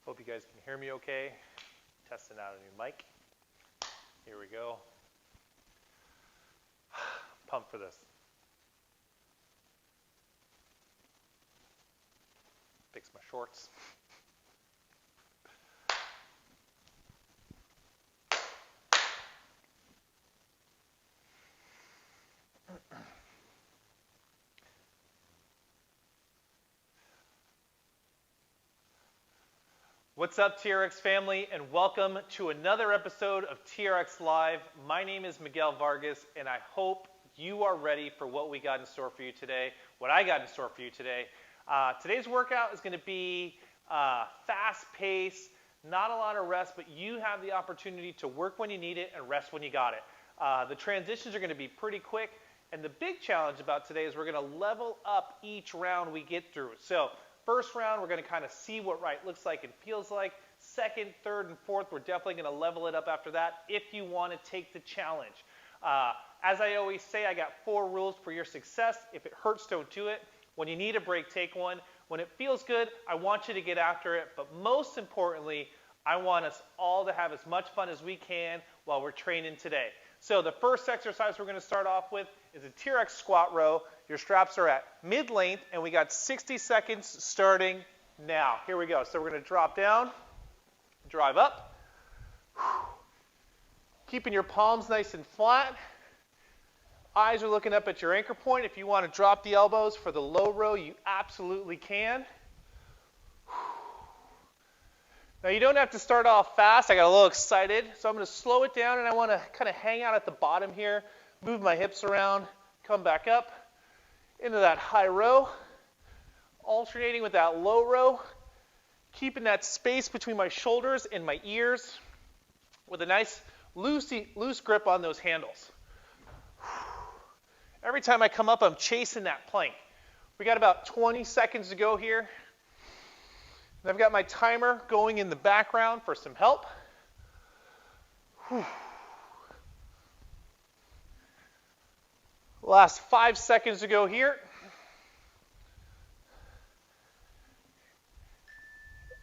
Hope you guys can hear me okay. Testing out a new mic. Here we go. Pumped for this. Fix my shorts. What's up, TRX family, and welcome to another episode of TRX Live. My name is Miguel Vargas, and I hope you are ready for what we got in store for you today, what I got in store for you today. Today's workout is going to be fast-paced, not a lot of rest, but you have the opportunity to work when you need it and rest when you got it. The transitions are going to be pretty quick, and the big challenge about today is we're going to level up each round we get through. So, first round, we're going to kind of see what right looks like and feels like. Second, third, and fourth, we're definitely going to level it up after that if you want to take the challenge. As I always say, I got 4 rules for your success. If it hurts, don't do it. When you need a break, take one. When it feels good, I want you to get after it. But most importantly, I want us all to have as much fun as we can while we're training today. So the first exercise we're going to start off with is a TRX squat row. Your straps are at mid-length, and we got 60 seconds starting now. Here we go. So we're going to drop down, drive up, keeping your palms nice and flat. Eyes are looking up at your anchor point. If you want to drop the elbows for the low row, you absolutely can. Now, you don't have to start off fast. I got a little excited, so I'm going to slow it down, and I want to kind of hang out at the bottom here, move my hips around, come back up into that high row, alternating with that low row, keeping that space between my shoulders and my ears with a nice loose grip on those handles. Every time I come up, I'm chasing that plank. We got about 20 seconds to go here. And I've got my timer going in the background for some help. Last 5 seconds to go here.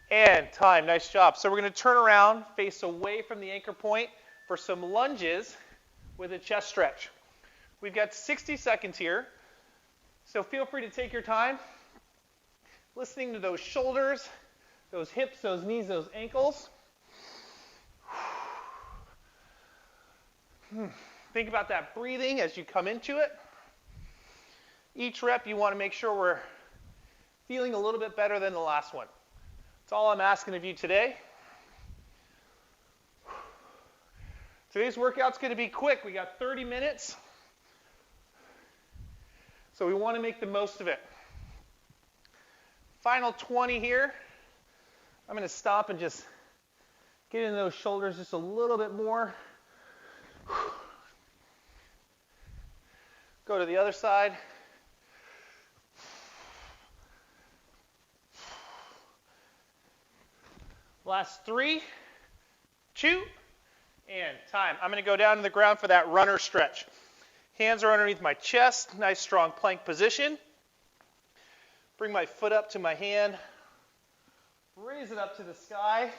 And time. Nice job. So we're going to turn around, face away from the anchor point for some lunges with a chest stretch. We've got 60 seconds here, so feel free to take your time, listening to those shoulders, those hips, those knees, those ankles. Think about that breathing as you come into it. Each rep, you want to make sure we're feeling a little bit better than the last one. That's all I'm asking of you today. Today's workout's going to be quick. We got 30 minutes. So we want to make the most of it. Final 20 here. I'm going to stop and just get into those shoulders just a little bit more. Go to the other side. Last 3, 2, and time. I'm going to go down to the ground for that runner stretch. Hands are underneath my chest, nice strong plank position. Bring my foot up to my hand, raise it up to the sky.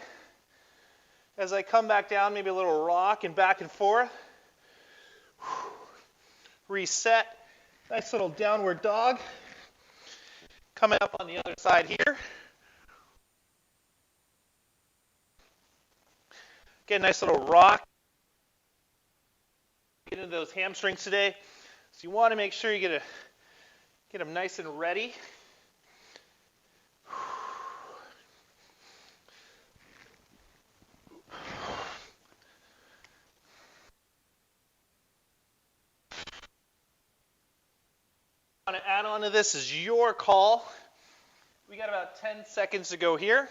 As I come back down, maybe a little rock and back and forth. Reset, nice little downward dog. Coming up on the other side here. Get a nice little rock. Get into those hamstrings today. So you want to make sure you get them nice and ready. Want to add on to this is your call. We got about 10 seconds to go here.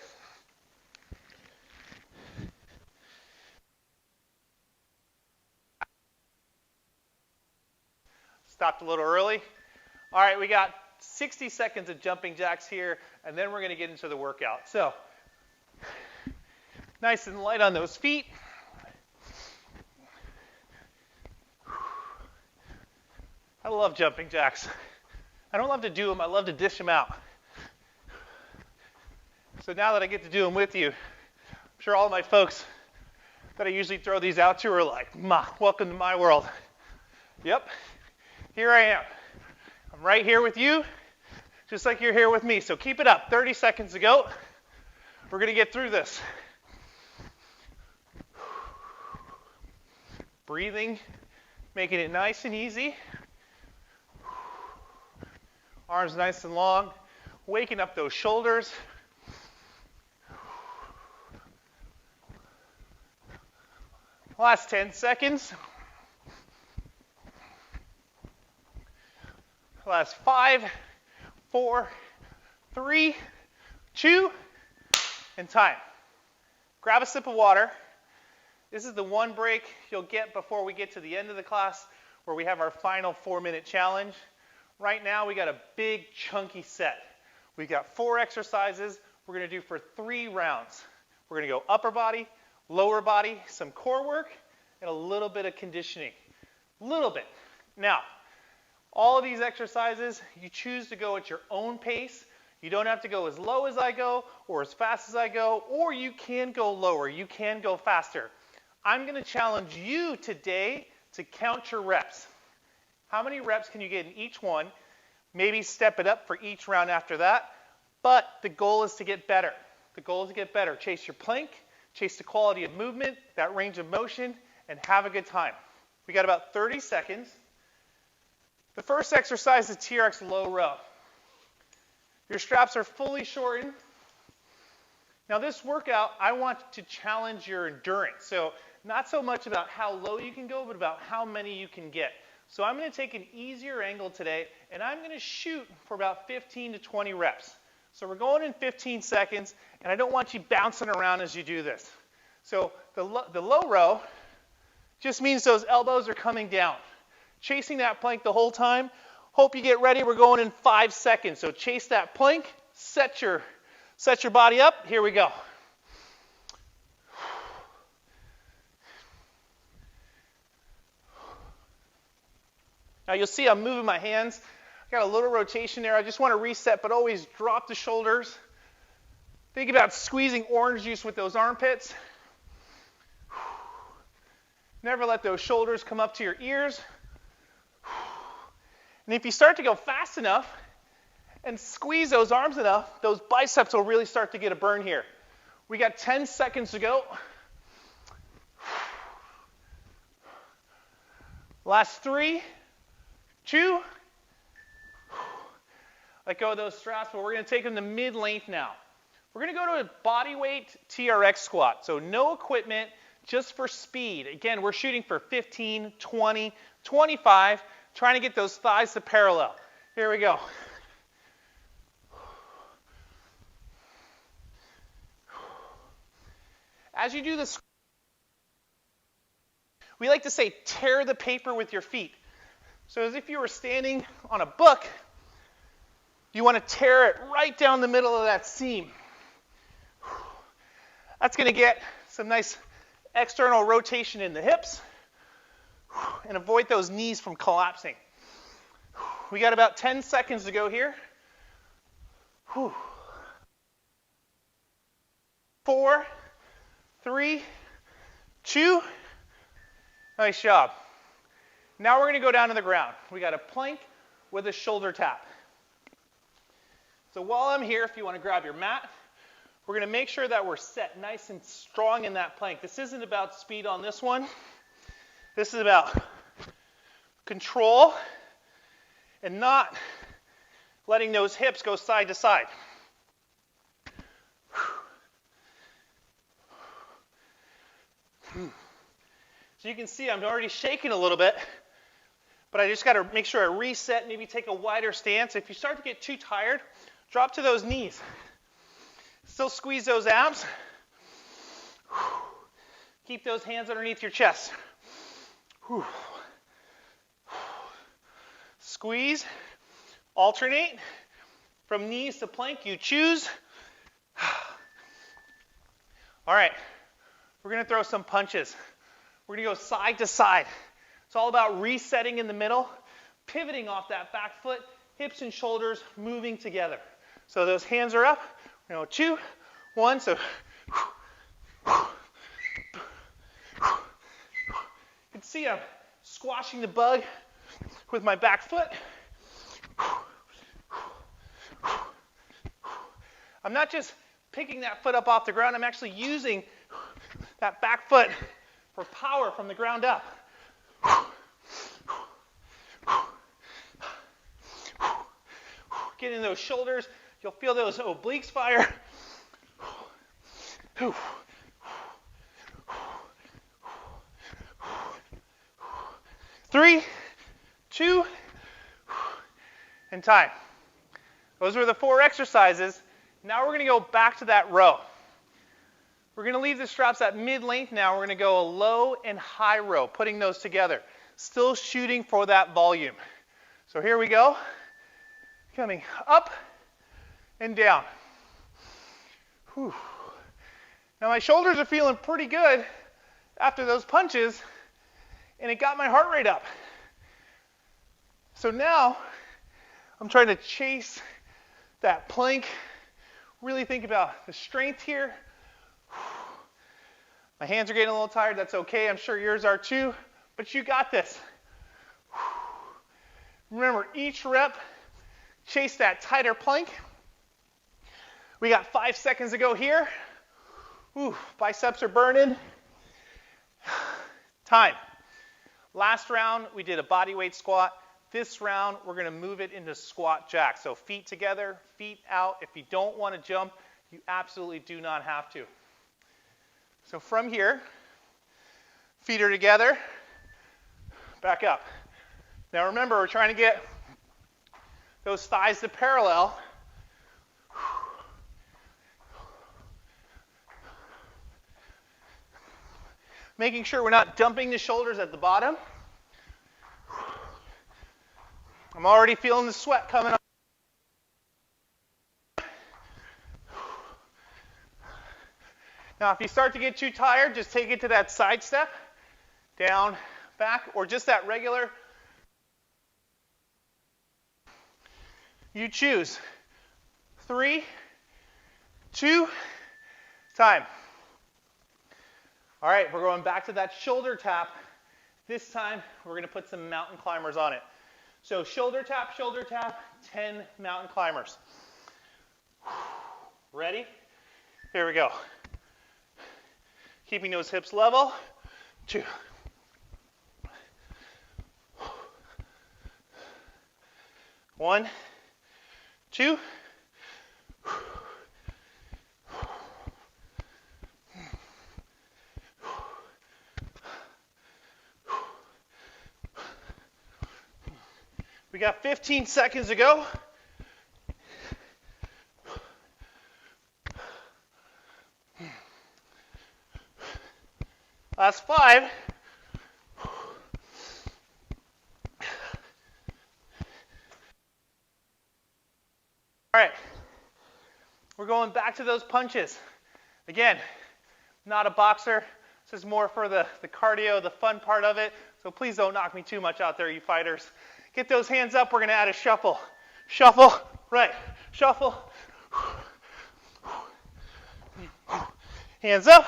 Stopped a little early. All right, we got 60 seconds of jumping jacks here, and then we're going to get into the workout. So, nice and light on those feet. I love jumping jacks. I don't love to do them, I love to dish them out. So now that I get to do them with you, I'm sure all my folks that I usually throw these out to are like, "Ma, welcome to my world." Yep, here I am. I'm right here with you, just like you're here with me. So keep it up. 30 seconds to go. We're going to get through this. Breathing, making it nice and easy. Arms nice and long. Waking up those shoulders. Last 10 seconds. Last 5, 4, 3, 2, and time. Grab a sip of water. This is the one break you'll get before we get to the end of the class where we have our final 4-minute challenge. Right now we got a big chunky set. We've got 4 exercises we're going to do for 3 rounds. We're going to go upper body, lower body, some core work, and a little bit of conditioning. Little bit. Now, all of these exercises, you choose to go at your own pace. You don't have to go as low as I go or as fast as I go, or you can go lower. You can go faster. I'm going to challenge you today to count your reps. How many reps can you get in each one? Maybe step it up for each round after that. But the goal is to get better. The goal is to get better. Chase your plank, chase the quality of movement, that range of motion, and have a good time. We got about 30 seconds. The first exercise is TRX low row. Your straps are fully shortened. Now this workout, I want to challenge your endurance. So not so much about how low you can go, but about how many you can get. So I'm going to take an easier angle today, and I'm going to shoot for about 15 to 20 reps. So we're going in 15 seconds, and I don't want you bouncing around as you do this. So the low row just means those elbows are coming down. Chasing that plank the whole time. Hope you get ready. We're going in 5 seconds. So chase that plank, set your body up. Here we go. Now you'll see I'm moving my hands. I got a little rotation there. I just want to reset, but always drop the shoulders. Think about squeezing orange juice with those armpits. Never let those shoulders come up to your ears. And if you start to go fast enough and squeeze those arms enough, those biceps will really start to get a burn here. We got 10 seconds to go. Last 3, 2. Let go of those straps, but we're going to take them to mid-length now. We're going to go to a body weight TRX squat. So no equipment, just for speed. Again, we're shooting for 15, 20, 25, trying to get those thighs to parallel. Here we go. As you do this, we like to say tear the paper with your feet. So as if you were standing on a book, you want to tear it right down the middle of that seam. That's going to get some nice external rotation in the hips and avoid those knees from collapsing. We got about 10 seconds to go here. 4, 3, 2. Nice job. Now we're going to go down to the ground. We got a plank with a shoulder tap. So while I'm here, if you want to grab your mat, we're going to make sure that we're set nice and strong in that plank. This isn't about speed on this one. This is about control and not letting those hips go side to side. So you can see I'm already shaking a little bit, but I just got to make sure I reset, maybe take a wider stance. If you start to get too tired, drop to those knees. Still squeeze those abs. Keep those hands underneath your chest. Squeeze. Alternate. From knees to plank, you choose. All right. We're going to throw some punches. We're going to go side to side. It's all about resetting in the middle, pivoting off that back foot, hips and shoulders moving together. So those hands are up. We're going to go 2, one. So you can see I'm squashing the bug with my back foot. I'm not just picking that foot up off the ground, I'm actually using that back foot for power from the ground up. Get in those shoulders, you'll feel those obliques fire. 3, 2, and time. Those were the 4 exercises. Now we're going to go back to that row. We're going to leave the straps at mid-length now. We're going to go a low and high row, putting those together. Still shooting for that volume. So here we go. Coming up and down. Whew. Now my shoulders are feeling pretty good after those punches, and it got my heart rate up. So now I'm trying to chase that plank. Really think about the strength here. My hands are getting a little tired. That's okay. I'm sure yours are too. But you got this. Remember, each rep, chase that tighter plank. We got 5 seconds to go here. Ooh, biceps are burning. Time. Last round, we did a body weight squat. This round, we're going to move it into squat jack. So feet together, feet out. If you don't want to jump, you absolutely do not have to. So from here, feet are together, back up. Now remember, we're trying to get those thighs to parallel. Making sure we're not dumping the shoulders at the bottom. I'm already feeling the sweat coming up. Now, if you start to get too tired, just take it to that side step, down, back, or just that regular. You choose. 3, 2, time. All right, we're going back to that shoulder tap. This time, we're going to put some mountain climbers on it. So shoulder tap, 10 mountain climbers. Ready? Here we go. Keeping those hips level. 2. 1, 2. We got 15 seconds to go. Last 5. All right. We're going back to those punches. Again, not a boxer. This is more for the cardio, the fun part of it. So please don't knock me too much out there, you fighters. Get those hands up. We're going to add a shuffle. Shuffle, right. Shuffle. Hands up.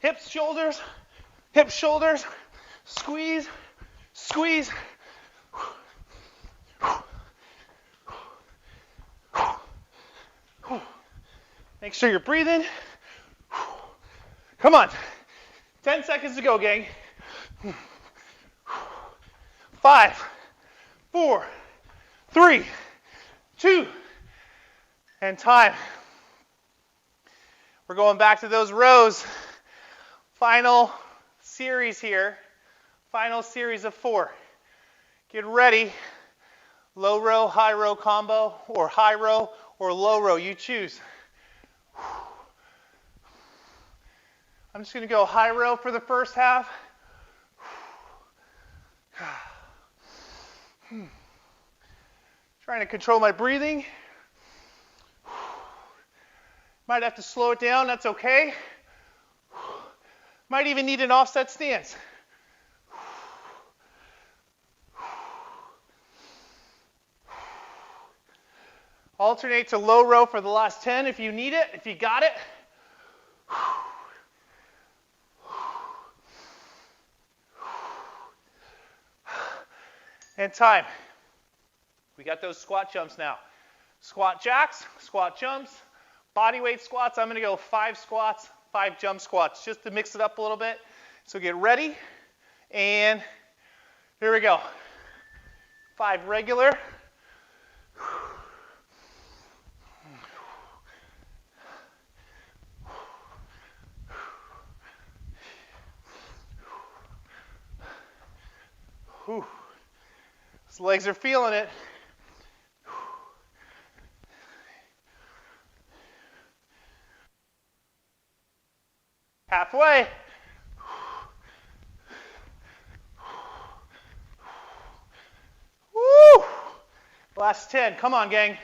Hips, shoulders. Hips, shoulders. Squeeze. Squeeze. Make sure you're breathing. Come on. 10 seconds to go, gang. 5, 4, 3, 2, and time. We're going back to those rows. Final series here. Final series of 4. Get ready. Low row, high row combo, or high row or low row. You choose. I'm just going to go high row for the first half. Trying to control my breathing. Might have to slow it down. That's okay. Might even need an offset stance. Alternate to low row for the last 10 if you need it, if you got it. And time. We got those squat jumps now. Squat jacks, squat jumps, body weight squats. I'm going to go 5 squats, 5 jump squats, just to mix it up a little bit. So get ready, and here we go. 5 regular. Whew. Those legs are feeling it. Halfway. Woo! Last 10. Come on, gang.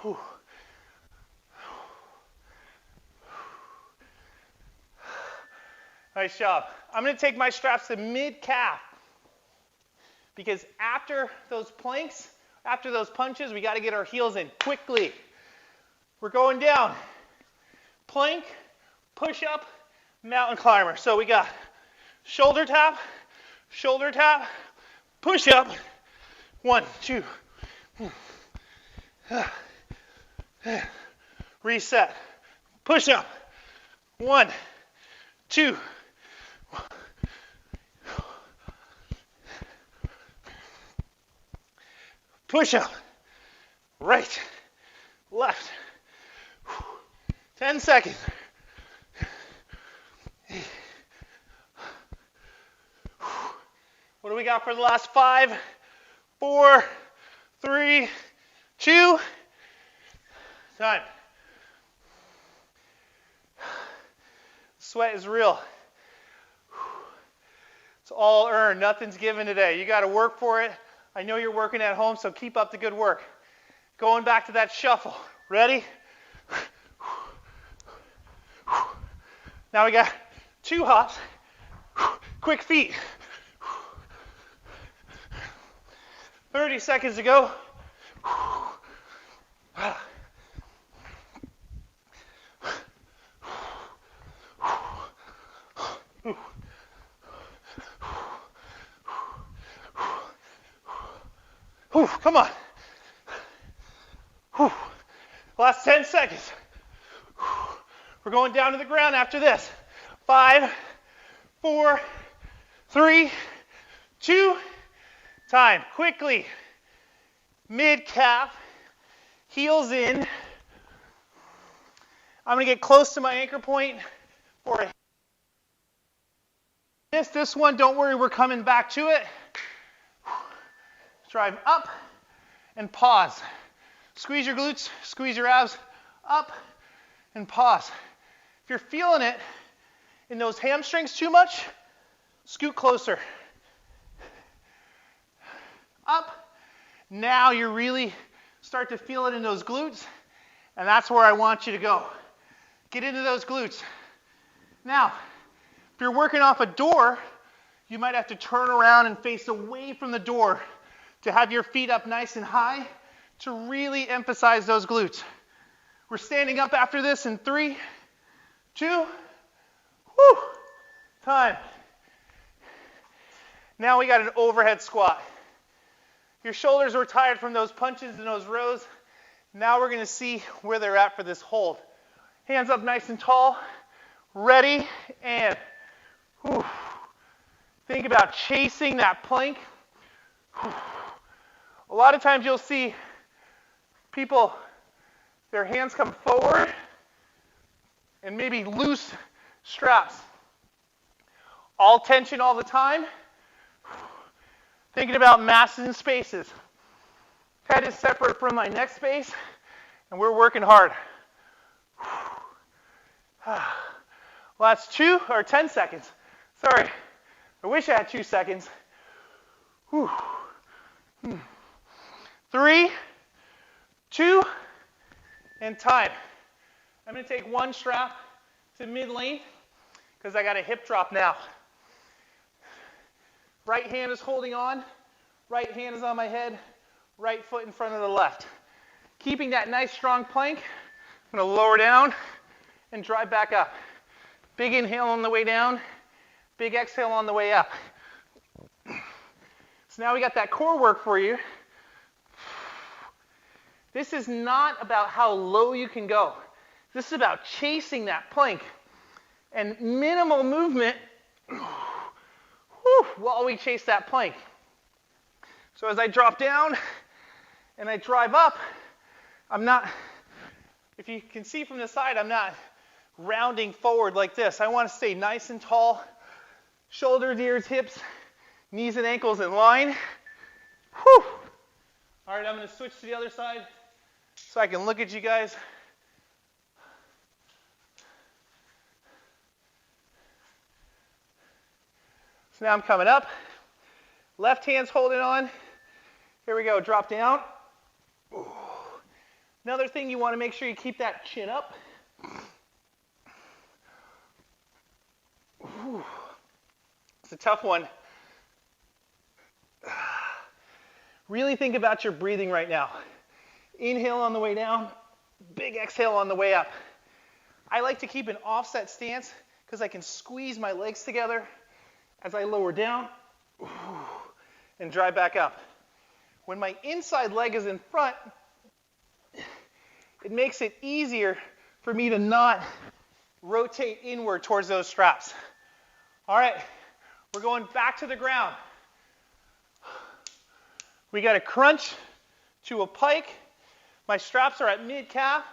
Whew. Nice job. I'm going to take my straps to mid-calf because after those planks, after those punches, we got to get our heels in quickly. We're going down. Plank, push-up, mountain climber. So we got shoulder tap, push-up. 1, 2. Reset. Push-up. 1, 2. Push-up. Right, left. 10 seconds. What do we got for the last 5, 4, 3, 2? Time. Sweat is real. It's all earned. Nothing's given today. You got to work for it. I know you're working at home, so keep up the good work. Going back to that shuffle. Ready? Now we got 2 hops. Quick feet. 30 seconds to go. Come on. Last 10 seconds. We're going down to the ground after this. 5, 4, 3, 2. Time. Quickly. Mid-calf. Heels in. I'm going to get close to my anchor point for a this one, don't worry, we're coming back to it. Drive up and pause. Squeeze your glutes, squeeze your abs, up and pause. If you're feeling it in those hamstrings too much, scoot closer. Up. Now you really start to feel it in those glutes, and that's where I want you to go. Get into those glutes. Now, if you're working off a door, you might have to turn around and face away from the door to have your feet up nice and high to really emphasize those glutes. We're standing up after this in 3, 2, whoo, time. Now we got an overhead squat. Your shoulders were tired from those punches and those rows. Now we're going to see where they're at for this hold. Hands up nice and tall. Ready, and whew. Think about chasing that plank. Whew. A lot of times you'll see people, their hands come forward and maybe loose straps. All tension all the time. Thinking about masses and spaces. Head is separate from my neck space, and we're working hard. Last 2 or 10 seconds. Sorry, I wish I had 2 seconds. 3, 2, and time. I'm going to take one strap to mid-length because I got a hip drop now. Right hand is holding on. Right hand is on my head. Right foot in front of the left. Keeping that nice strong plank, I'm going to lower down and drive back up. Big inhale on the way down, big exhale on the way up. So now we got that core work for you. This is not about how low you can go. This is about chasing that plank and minimal movement while we chase that plank. So as I drop down and I drive up, I'm not, if you can see from the side, I'm not rounding forward like this. I want to stay nice and tall, shoulders, ears, hips, knees and ankles in line. Whew. All right, I'm going to switch to the other side so I can look at you guys. So now I'm coming up. Left hand's holding on. Here we go, drop down. Ooh. Another thing, you want to make sure you keep that chin up. Ooh. It's a tough one. Really think about your breathing right now. Inhale on the way down, big exhale on the way up. I like to keep an offset stance because I can squeeze my legs together as I lower down and drive back up. When my inside leg is in front, it makes it easier for me to not rotate inward towards those straps. All right, we're going back to the ground. We got a crunch to a pike. My straps are at mid-calf.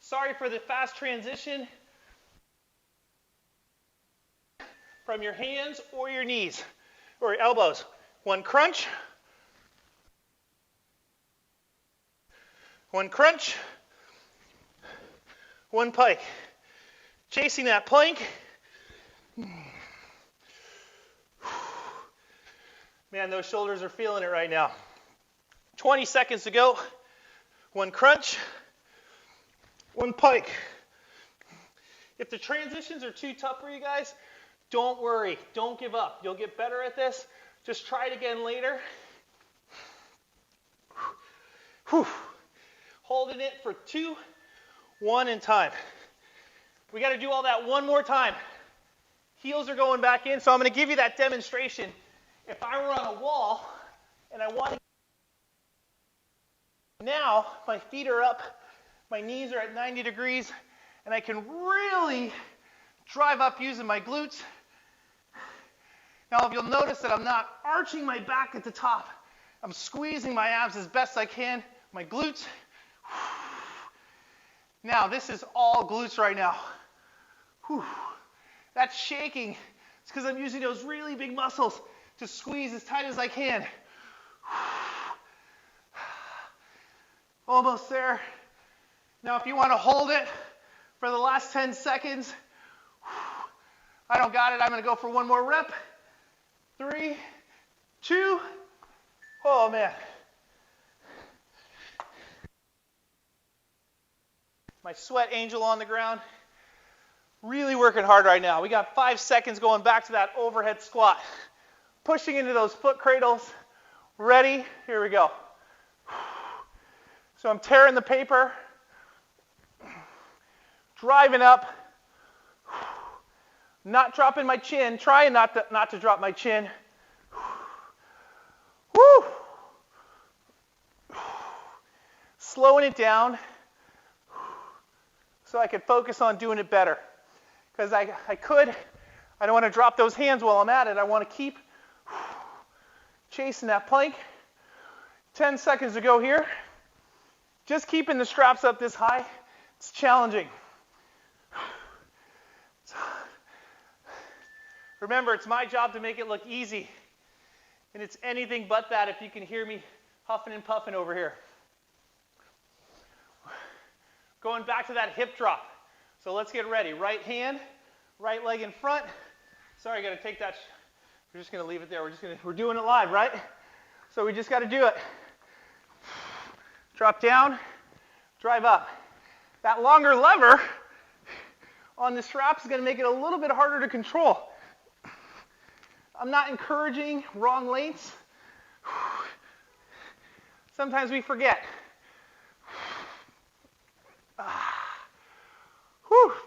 Sorry for the fast transition from your hands or your knees or your elbows. One crunch. One crunch. One pike. Chasing that plank. Man, those shoulders are feeling it right now. 20 seconds to go. One crunch. One pike. If the transitions are too tough for you guys, don't worry. Don't give up. You'll get better at this. Just try it again later. Whew. Holding it for 2, 1, and time. We got to do all that one more time. Heels are going back in, so I'm going to give you that demonstration. If I were on a wall and I want to, now my feet are up, my knees are at 90 degrees, and I can really drive up using my glutes. Now, if you'll notice that I'm not arching my back at the top, I'm squeezing my abs as best I can, my glutes. Now, this is all glutes right now. Whew. That's shaking. It's because I'm using those really big muscles to squeeze as tight as I can. Almost there. Now, if you want to hold it for the last 10 seconds, I don't got it. I'm going to go for one more rep. 3, 2, oh man. My sweat angel on the ground. Really working hard right now. We got 5 seconds going back to that overhead squat. Pushing into those foot cradles. Ready? Here we go. So I'm tearing the paper. Driving up. Not dropping my chin. Trying not to drop my chin. Woo! Slowing it down so I could focus on doing it better. Because I don't want to drop those hands while I'm at it. I want to keep chasing that plank. 10 seconds to go here. Just keeping the straps up this high. It's challenging. Remember, it's my job to make it look easy. And it's anything but that if you can hear me huffing and puffing over here. Going back to that hip drop. So let's get ready. Right hand, right leg in front. Sorry, I got to take that. We're just going to leave it there. We're doing it live, right? So we just got to do it. Drop down, drive up. That longer lever on the straps is going to make it a little bit harder to control. I'm not encouraging wrong lengths. Sometimes we forget.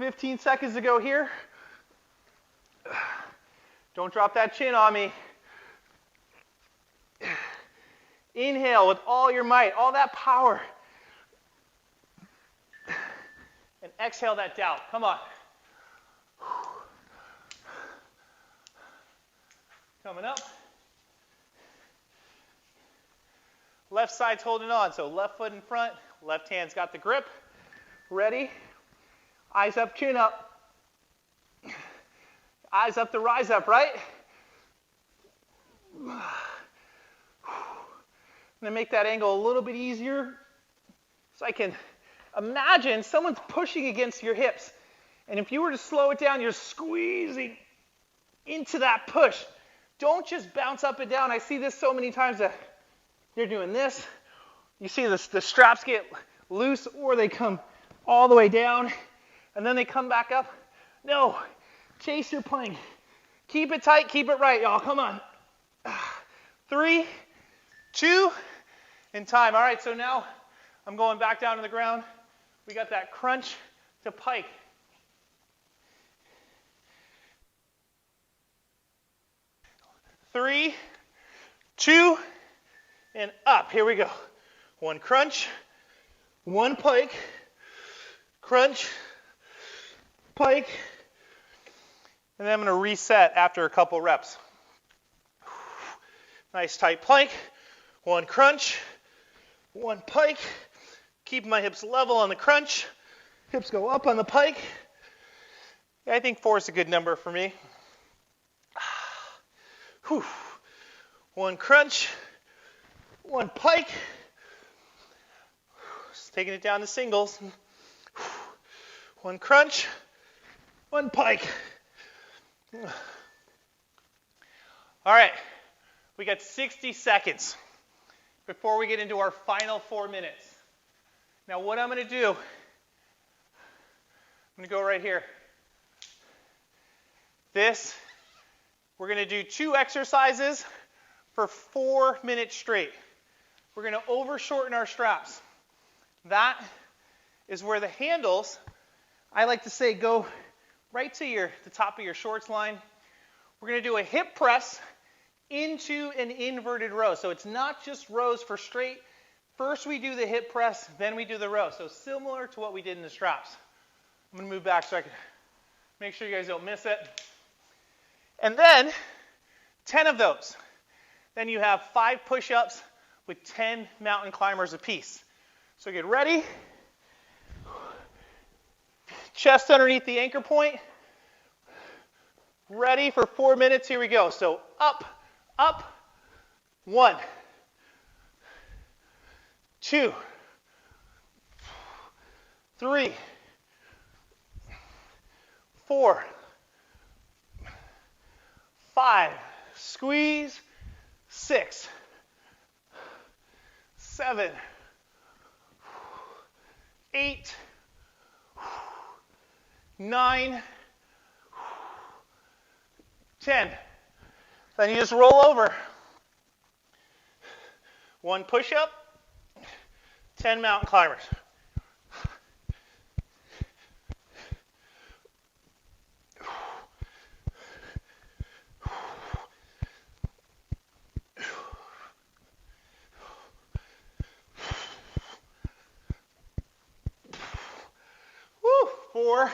15 seconds to go here. Don't drop that chin on me. Inhale with all your might, all that power. And exhale that doubt. Come on. Coming up. Left side's holding on, so left foot in front, left hand's got the grip. Ready? Eyes up, chin up. Eyes up to rise up, right? I'm going to make that angle a little bit easier so I can imagine someone's pushing against your hips. And if you were to slow it down, you're squeezing into that push. Don't just bounce up and down. I see this so many times that you're doing this. You see the straps get loose or they come all the way down and then they come back up. No, chase your plank. Keep it tight, keep it right, y'all. Come on. 3, 2, and time. All right, so now I'm going back down to the ground. We got that crunch to pike. Three, 2, and up. Here we go. 1 crunch, 1 pike, crunch, pike, and then I'm going to reset after a couple reps. Nice tight plank, 1 crunch, 1 pike, keep my hips level on the crunch, hips go up on the pike. I think 4 is a good number for me. 1 crunch, 1 pike. Just taking it down to singles. 1 crunch, 1 pike. All right, we got 60 seconds before we get into our final 4 minutes. Now what I'm going to do, I'm going to go right here. We're going to do 2 exercises for 4 minutes straight. We're going to over-shorten our straps. That is where the handles, I like to say, go right to the top of your shorts line. We're going to do a hip press into an inverted row. So it's not just rows for straight. First we do the hip press, then we do the row. So similar to what we did in the straps. I'm going to move back so I can make sure you guys don't miss it. And then 10 of those. Then you have 5 push-ups with 10 mountain climbers apiece. So get ready. Chest underneath the anchor point. Ready for 4 minutes. Here we go. So up, up. 1, 2, 3, 4, 5, squeeze, 6, 7, 8, 9, 10. Then you just roll over. 1 push-up, 10 mountain climbers. Woo, 4.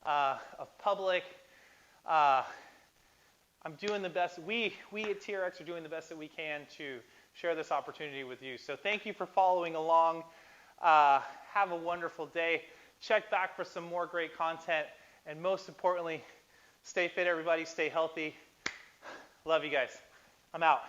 of public. I'm doing the best. We at TRX are doing the best that we can to share this opportunity with you. So thank you for following along. Have a wonderful day. Check back for some more great content. And most importantly, stay fit, everybody. Stay healthy. Love you guys. I'm out.